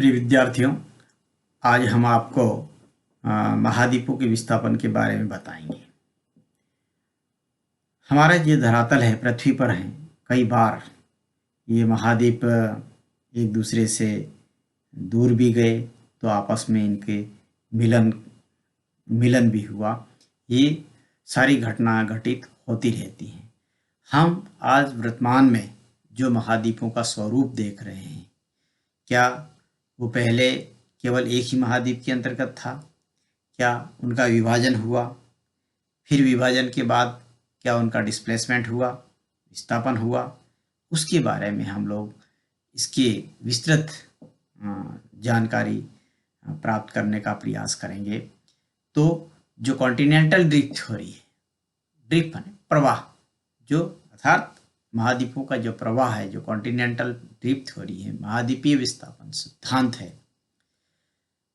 प्रिय विद्यार्थियों, आज हम आपको महाद्वीपों के विस्थापन के बारे में बताएंगे। हमारा जो धरातल है, पृथ्वी पर है, कई बार ये महाद्वीप एक दूसरे से दूर भी गए तो आपस में इनके मिलन भी हुआ। ये सारी घटना घटित होती रहती हैं। हम आज वर्तमान में जो महाद्वीपों का स्वरूप देख रहे हैं, क्या वो पहले केवल एक ही महाद्वीप के अंतर्गत था? क्या उनका विभाजन हुआ? फिर विभाजन के बाद क्या उनका डिस्प्लेसमेंट हुआ, विस्थापन हुआ? उसके बारे में हम लोग इसके विस्तृत जानकारी प्राप्त करने का प्रयास करेंगे। तो जो कॉन्टिनेंटल ड्रिफ्ट थ्योरी है, ड्रिफ्ट माने प्रवाह, जो अर्थात महाद्वीपों का जो प्रवाह है, जो कॉन्टिनेंटल ड्रिफ्ट थ्योरी है, महाद्वीपीय विस्थापन सिद्धांत है,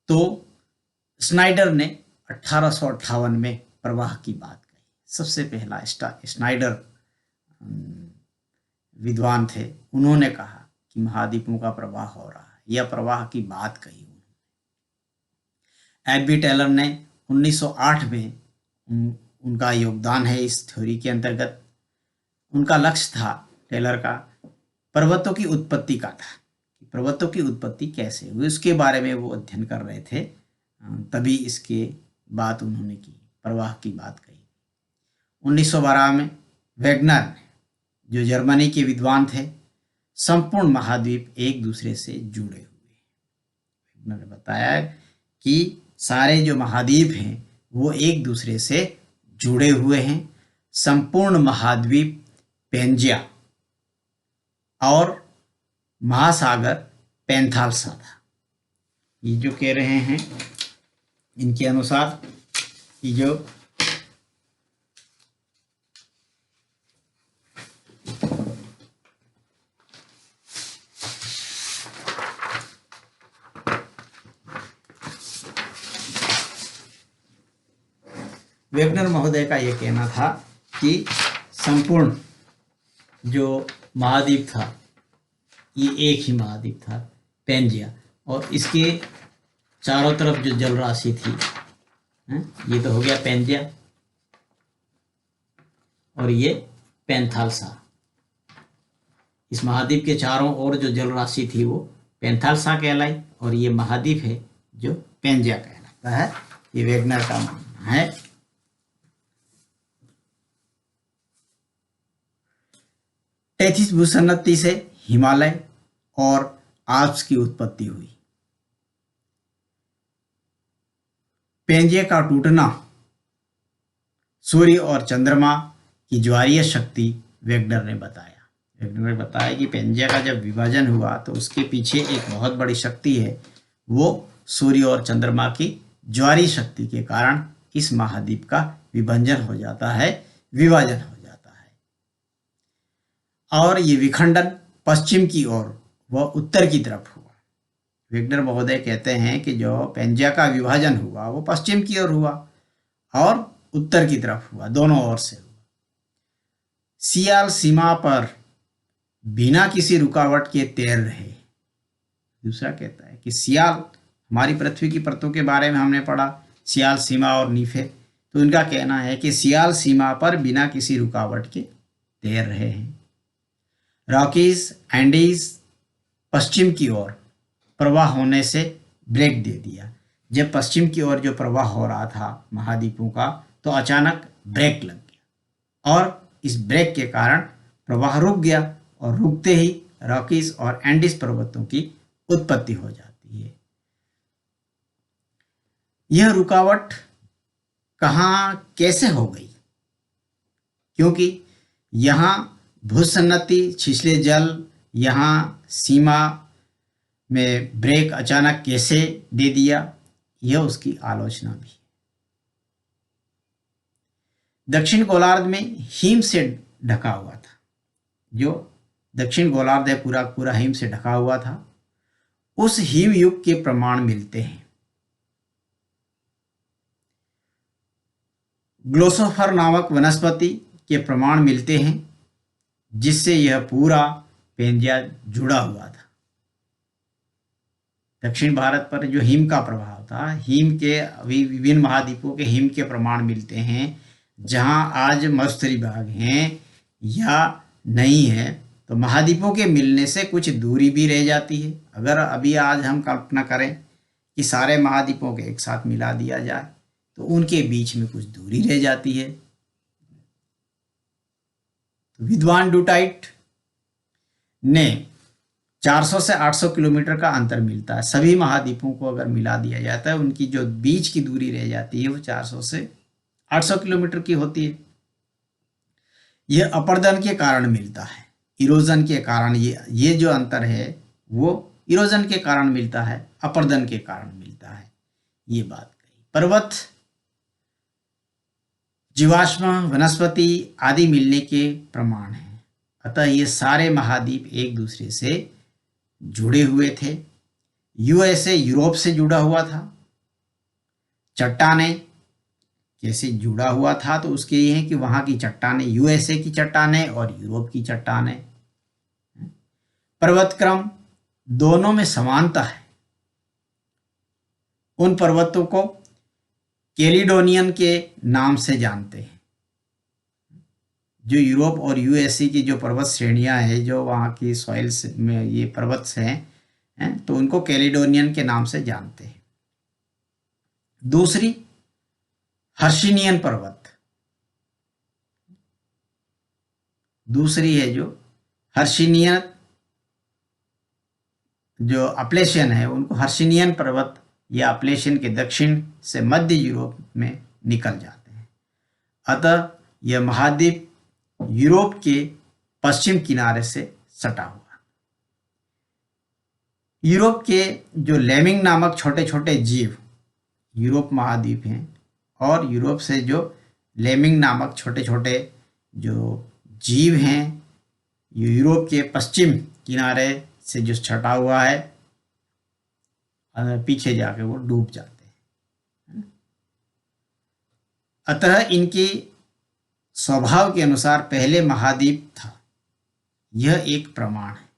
तो स्नाइडर ने 1858 में प्रवाह की बात कही। सबसे पहला स्नाइडर विद्वान थे, उन्होंने कहा कि महाद्वीपों का प्रवाह हो रहा है, यह प्रवाह की बात कही उन्होंने। एबी टेलर ने 1908 में उनका योगदान है इस थ्योरी के अंतर्गत। उनका लक्ष्य था, टेलर का, पर्वतों की उत्पत्ति का था। पर्वतों की उत्पत्ति कैसे हुई उसके बारे में वो अध्ययन कर रहे थे, तभी इसके बात उन्होंने की, प्रवाह की बात कही। 1912 में वेगनर ने, जो जर्मनी के विद्वान थे, संपूर्ण महाद्वीप एक दूसरे से जुड़े हुए। वेगनर ने बताया कि सारे जो महाद्वीप हैं वो एक दूसरे से जुड़े हुए हैं। संपूर्ण महाद्वीप पेंजिया और महासागर पैंथालसा था। ये जो कह रहे हैं, इनके अनुसार ये जो वेगनर महोदय का ये कहना था कि संपूर्ण जो महाद्वीप था, ये एक ही महाद्वीप था, पेंजिया, और इसके चारों तरफ जो जल राशि थी, ये तो हो गया पेंजिया, और ये पैंथालसा। इस महाद्वीप के चारों ओर जो जल राशि थी वो पैंथालसा कहलाई, और ये महाद्वीप है जो पेंजिया कहलाता है। ये वेगनर का मानना है। टेथिस भूसन्नति से हिमालय और आल्प्स की उत्पत्ति हुई। पेंजिया का टूटना सूर्य और चंद्रमा की ज्वारीय शक्ति वेगनर ने बताया। वेगनर ने बताया कि पेंजिया का जब विभाजन हुआ तो उसके पीछे एक बहुत बड़ी शक्ति है, वो सूर्य और चंद्रमा की ज्वारीय शक्ति के कारण इस महाद्वीप का विभाजन हो जाता है, विभाजन हो जाता है। और ये विखंडन पश्चिम की ओर व उत्तर की तरफ हुआ। वेगनर महोदय कहते हैं कि जो पेंजिया का विभाजन हुआ वो पश्चिम की ओर हुआ और उत्तर की तरफ हुआ, दोनों ओर से हुआ। सियाल सीमा पर बिना किसी रुकावट के तैर रहे। दूसरा कहता है कि सियाल, हमारी पृथ्वी की परतों के बारे में हमने पढ़ा, सियाल सीमा और नीफे, तो उनका कहना है कि सियाल सीमा पर बिना किसी रुकावट के तैर रहे हैं। रॉकीज, एंडीज पश्चिम की ओर प्रवाह होने से ब्रेक दे दिया। जब पश्चिम की ओर जो प्रवाह हो रहा था महाद्वीपों का, तो अचानक ब्रेक लग गया और इस ब्रेक के कारण प्रवाह रुक गया, और रुकते ही रॉकीज और एंडीज पर्वतों की उत्पत्ति हो जाती है। यह रुकावट कहाँ कैसे हो गई? क्योंकि यहाँ भूसन्नति, छिछले जल, यहाँ सीमा में ब्रेक अचानक कैसे दे दिया, यह उसकी आलोचना भी है। दक्षिण गोलार्ध में हिम से ढका हुआ था। जो दक्षिण गोलार्ध है पूरा पूरा हिम से ढका हुआ था। उस हिम युग के प्रमाण मिलते हैं। ग्लोसोफर नामक वनस्पति के प्रमाण मिलते हैं, जिससे यह पूरा पेंजिया जुड़ा हुआ था। दक्षिण भारत पर जो हिम का प्रभाव था, हिम के अभी विभिन्न महाद्वीपों के हिम के प्रमाण मिलते हैं, जहां आज मरुस्थलीय भाग हैं या नहीं है, तो महाद्वीपों के मिलने से कुछ दूरी भी रह जाती है। अगर अभी आज हम कल्पना करें कि सारे महाद्वीपों के एक साथ मिला दिया जाए तो उनके बीच में कुछ दूरी रह जाती है। तो विद्वान डुटाइट ने 400 से 800 किलोमीटर का अंतर मिलता है। सभी महाद्वीपों को अगर मिला दिया जाता है, उनकी जो बीच की दूरी रह जाती है वो 400 से 800 किलोमीटर की होती है। यह अपर्दन के कारण मिलता है, इरोजन के कारण। ये जो अंतर है वो इरोजन के कारण मिलता है, अपर्दन के कारण मिलता है। ये बात कही। पर्वत, जीवाश्म, वनस्पति आदि मिलने के प्रमाण हैं। अतः ये सारे महाद्वीप एक दूसरे से जुड़े हुए थे। यूएसए यूरोप से जुड़ा हुआ था। चट्टानें कैसे जुड़ा हुआ था, तो उसके ये है कि वहां की चट्टानें यूएसए की चट्टानें और यूरोप की चट्टानें। पर्वत क्रम दोनों में समानता है। उन पर्वतों को कैलिडोनियन के नाम से जानते हैं। जो यूरोप और यूएसए की जो पर्वत श्रेणियां हैं, जो वहाँ की सॉइल्स में ये पर्वत हैं, तो उनको कैलिडोनियन के नाम से जानते हैं। दूसरी हर्षिनियन पर्वत, दूसरी है जो हर्षिनियन, जो अपलेशियन है उनको हर्षिनियन पर्वत या अपलेशियन के दक्षिण से मध्य यूरोप में निकल जाते हैं। अतः यह महाद्वीप यूरोप के पश्चिम किनारे से सटा हुआ। यूरोप के जो लेमिंग नामक छोटे छोटे जीव यूरोप महाद्वीप हैं, और यूरोप से जो लेमिंग नामक छोटे छोटे जो जीव हैं, यूरोप के पश्चिम किनारे से जो छटा हुआ है, पीछे जाके वो डूब जाते हैं। अतः इनकी स्वभाव के अनुसार पहले महाद्वीप था, यह एक प्रमाण है।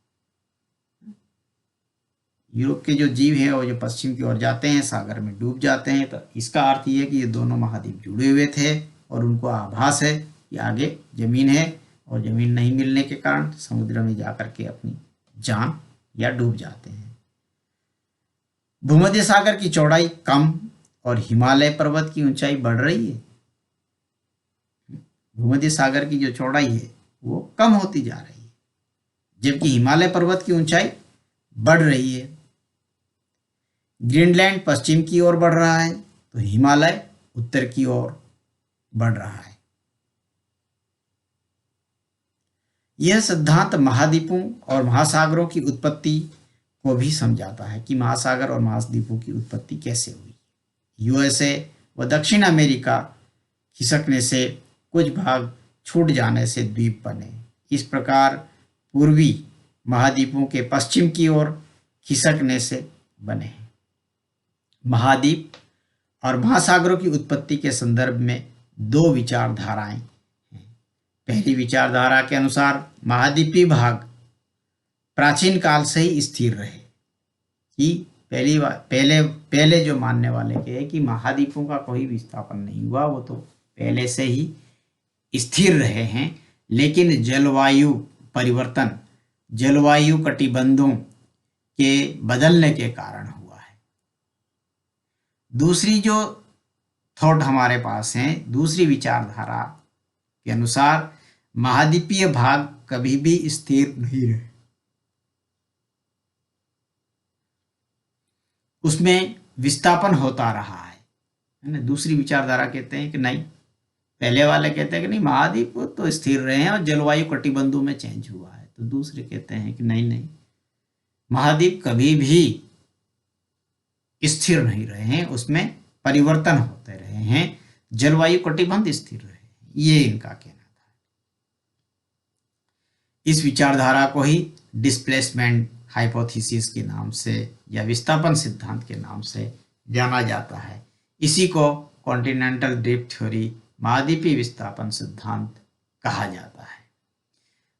यूरोप के जो जीव हैं वो जो पश्चिम की ओर जाते हैं, सागर में डूब जाते हैं, तो इसका अर्थ ये है कि ये दोनों महाद्वीप जुड़े हुए थे और उनको आभास है कि आगे जमीन है, और जमीन नहीं मिलने के कारण समुद्र में जाकर के अपनी जान या डूब जाते हैं। भूमध्य सागर की चौड़ाई कम और हिमालय पर्वत की ऊंचाई बढ़ रही है। भूमध्य सागर की जो चौड़ाई है वो कम होती जा रही है, जबकि हिमालय पर्वत की ऊंचाई बढ़ रही है। ग्रीनलैंड पश्चिम की ओर बढ़ रहा है, तो हिमालय उत्तर की ओर बढ़ रहा है। यह सिद्धांत महाद्वीपों और महासागरों की उत्पत्ति को भी समझाता है कि महासागर और महाद्वीपों की उत्पत्ति कैसे हुई। यूएसए व दक्षिण अमेरिका खिसकने से कुछ भाग छूट जाने से द्वीप बने। इस प्रकार पूर्वी महाद्वीपों के पश्चिम की ओर खिसकने से बने हैं। महाद्वीप और महासागरों की उत्पत्ति के संदर्भ में दो विचारधाराएं हैं। पहली विचारधारा के अनुसार महाद्वीपीय भाग प्राचीन काल से ही स्थिर रहे। कि पहले जो मानने वाले के है कि महाद्वीपों का कोई विस्थापन नहीं हुआ, वो तो पहले से ही स्थिर रहे हैं, लेकिन जलवायु परिवर्तन, जलवायु कटिबंधों के बदलने के कारण हुआ है। दूसरी जो थॉट हमारे पास है, दूसरी विचारधारा के अनुसार महाद्वीपीय भाग कभी भी स्थिर नहीं रहे, उसमें विस्थापन होता रहा है ना। दूसरी विचारधारा कहते हैं कि नहीं, पहले वाले कहते हैं कि नहीं, महाद्वीप तो स्थिर रहे हैं और जलवायु कटिबंधों में चेंज हुआ है। तो दूसरे कहते हैं कि नहीं, महाद्वीप कभी भी स्थिर नहीं रहे हैं, उसमें परिवर्तन होते रहे हैं, जलवायु कटिबंध स्थिर रहे हैं। ये इनका कहना था। इस विचारधारा को ही डिस्प्लेसमेंट हाइपोथेसिस के नाम से या विस्थापन सिद्धांत के नाम से जाना जाता है। इसी को कॉन्टिनेंटल ड्रिफ्ट थ्योरी, महाद्वीपीय विस्थापन सिद्धांत कहा जाता है।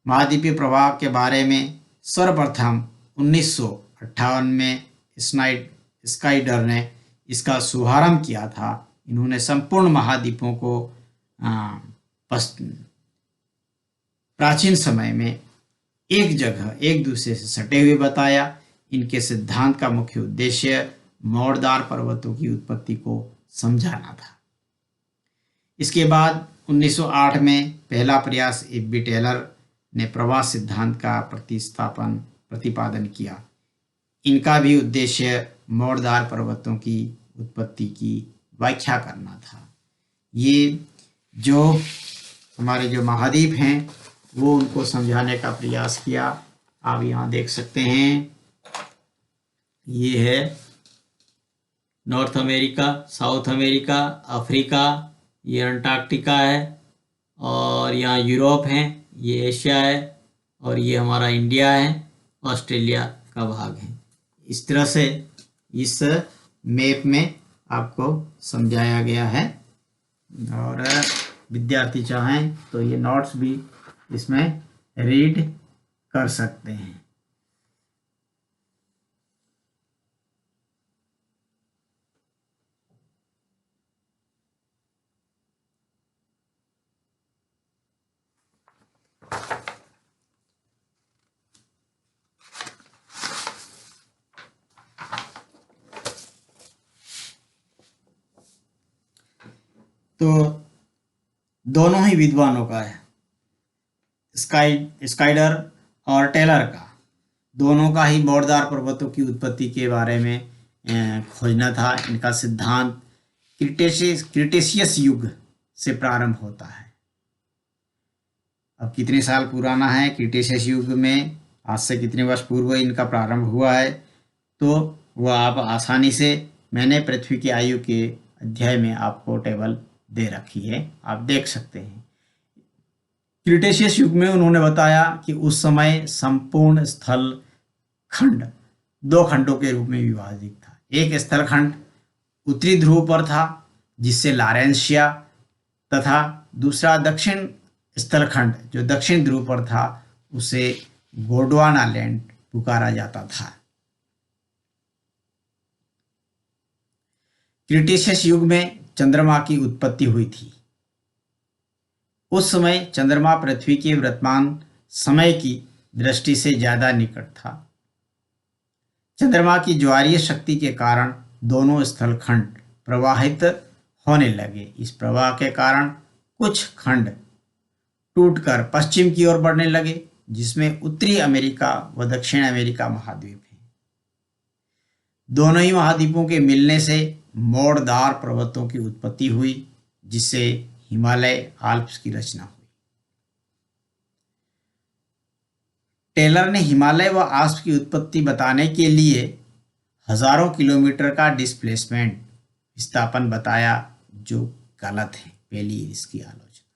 महाद्वीपीय प्रभाव के बारे में सर्वप्रथम 1958 में स्काइडर ने इसका शुभारंभ किया था। इन्होंने संपूर्ण महाद्वीपों को प्राचीन समय में एक जगह एक दूसरे से सटे हुए बताया। इनके सिद्धांत का मुख्य उद्देश्य मौरदार पर्वतों की उत्पत्ति को समझाना था। इसके बाद 1908 में पहला प्रयास एफ.बी. टेलर ने प्रवाह सिद्धांत का प्रतिपादन किया। इनका भी उद्देश्य मौरदार पर्वतों की उत्पत्ति की व्याख्या करना था। ये जो हमारे जो महाद्वीप हैं वो उनको समझाने का प्रयास किया। आप यहाँ देख सकते हैं, ये है north America, south America, Africa, ये अंटार्कटिका है, और यहाँ यूरोप है, ये एशिया है, और ये हमारा इंडिया है, ऑस्ट्रेलिया का भाग है। इस तरह से इस मैप में आपको समझाया गया है, और विद्यार्थी चाहें तो ये नोट्स भी इसमें रीड कर सकते हैं। तो दोनों ही विद्वानों का है, स्काइडर और टेलर का, दोनों का ही मौरदार पर्वतों की उत्पत्ति के बारे में खोजना था। इनका सिद्धांत क्रिटेशियस युग से प्रारंभ होता है। अब कितने साल पुराना है क्रिटेशियस युग में, आज से कितने वर्ष पूर्व इनका प्रारंभ हुआ है, तो वह आप आसानी से, मैंने पृथ्वी की आयु के अध्याय में आपको टेबल दे रखी है, आप देख सकते हैं। क्रिटेशियस युग में उन्होंने बताया कि उस समय संपूर्ण स्थल खंड दो खंडों के रूप में विभाजित था। एक स्थल खंड उत्तरी ध्रुव पर था जिससे लारेंशिया, तथा दूसरा दक्षिण स्थल खंड जो दक्षिण ध्रुव पर था उसे गोंडवाना लैंड पुकारा जाता था। क्रिटेशियस युग में चंद्रमा की उत्पत्ति हुई थी। उस समय चंद्रमा पृथ्वी के वर्तमान समय की दृष्टि से ज्यादा निकट था। चंद्रमा की ज्वारीय शक्ति के कारण दोनों स्थल खंड प्रवाहित होने लगे। इस प्रवाह के कारण कुछ खंड टूटकर पश्चिम की ओर बढ़ने लगे, जिसमें उत्तरी अमेरिका व दक्षिण अमेरिका महाद्वीप हैं। दोनों ही महाद्वीपों के मिलने से मौरदार पर्वतों की उत्पत्ति हुई, जिससे हिमालय आल्प्स की रचना हुई। टेलर ने हिमालय व आल्प्स की उत्पत्ति बताने के लिए हजारों किलोमीटर का डिस्प्लेसमेंट विस्थापन बताया, जो गलत है। पहली इसकी आलोचना।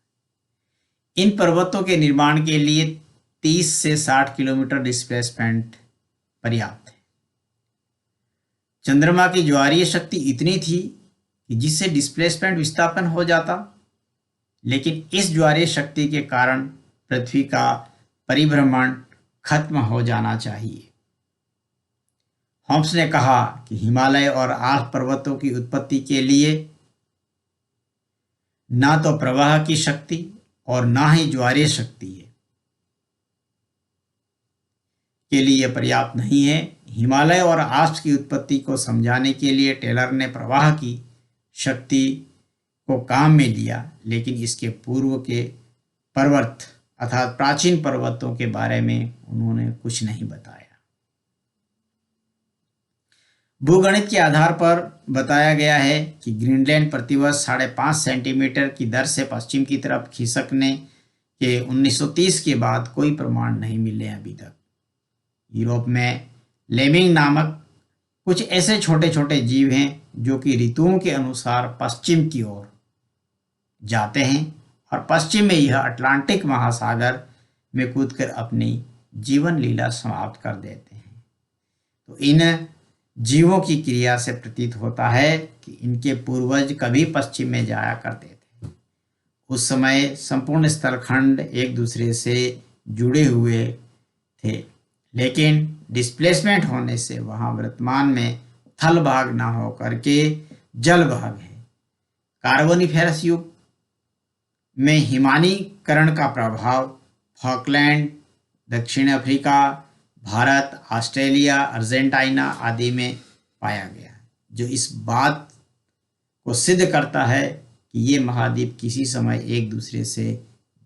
इन पर्वतों के निर्माण के लिए 30 से 60 किलोमीटर डिस्प्लेसमेंट पर्याप्त है। चंद्रमा की ज्वारीय शक्ति इतनी थी कि जिससे डिस्प्लेसमेंट विस्थापन हो जाता, लेकिन इस ज्वारीय शक्ति के कारण पृथ्वी का परिभ्रमण खत्म हो जाना चाहिए। होम्स ने कहा कि हिमालय और आल्प्स पर्वतों की उत्पत्ति के लिए ना तो प्रवाह की शक्ति और ना ही ज्वारीय शक्ति है के लिए पर्याप्त नहीं है। हिमालय और आल्प्स की उत्पत्ति को समझाने के लिए टेलर ने प्रवाह की शक्ति को काम में लिया, लेकिन इसके पूर्व के पर्वत अर्थात प्राचीन पर्वतों के बारे में उन्होंने कुछ नहीं बताया। भूगणित के आधार पर बताया गया है कि ग्रीनलैंड प्रतिवर्ष 5.5 सेंटीमीटर की दर से पश्चिम की तरफ खिसकने के 1930 के बाद कोई प्रमाण नहीं मिले अभी तक। यूरोप में लेमिंग नामक कुछ ऐसे छोटे छोटे जीव हैं जो कि ऋतुओं के अनुसार पश्चिम की ओर जाते हैं और पश्चिम में यह अटलांटिक महासागर में कूदकर अपनी जीवन लीला समाप्त कर देते हैं। तो इन जीवों की क्रिया से प्रतीत होता है कि इनके पूर्वज कभी पश्चिम में जाया करते थे। उस समय संपूर्ण स्थलखंड एक दूसरे से जुड़े हुए थे, लेकिन डिस्प्लेसमेंट होने से वहाँ वर्तमान में थल भाग ना हो करके जल भाग है। कार्बोनिफेरस युग में हिमानीकरण का प्रभाव फॉकलैंड, दक्षिण अफ्रीका, भारत, ऑस्ट्रेलिया, अर्जेंटीना आदि में पाया गया है, जो इस बात को सिद्ध करता है कि ये महाद्वीप किसी समय एक दूसरे से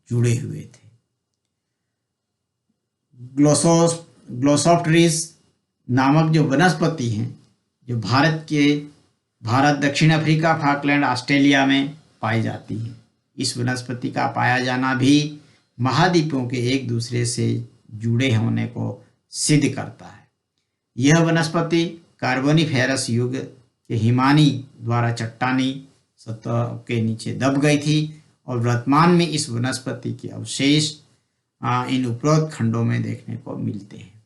जुड़े हुए थे। ग्लोसोप्टेरिस नामक जो वनस्पति हैं, जो भारत, दक्षिण अफ्रीका, फॉकलैंड, ऑस्ट्रेलिया में पाई जाती है। इस वनस्पति का पाया जाना भी महाद्वीपों के एक दूसरे से जुड़े होने को सिद्ध करता है। यह वनस्पति कार्बोनिफेरस युग के हिमानी द्वारा चट्टानी सतह के नीचे दब गई थी और वर्तमान में इस वनस्पति के अवशेष इन उपरोक्त खंडों में देखने को मिलते हैं।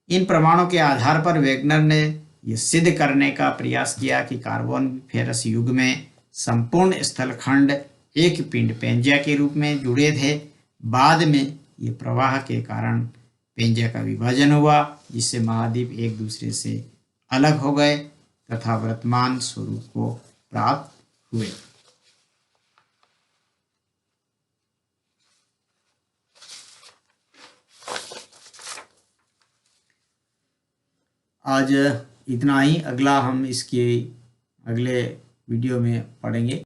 इन प्रमाणों के आधार पर वेगनर ने यह सिद्ध करने का प्रयास किया कि कार्बोनिफेरस युग में संपूर्ण स्थलखंड एक पिंड पेंजिया के रूप में जुड़े थे। बाद में ये प्रवाह के कारण पेंजिया का विभाजन हुआ, जिससे महाद्वीप एक दूसरे से अलग हो गए तथा वर्तमान स्वरूप को प्राप्त हुए। आज इतना ही। अगला हम इसके अगले वीडियो में पढ़ेंगे।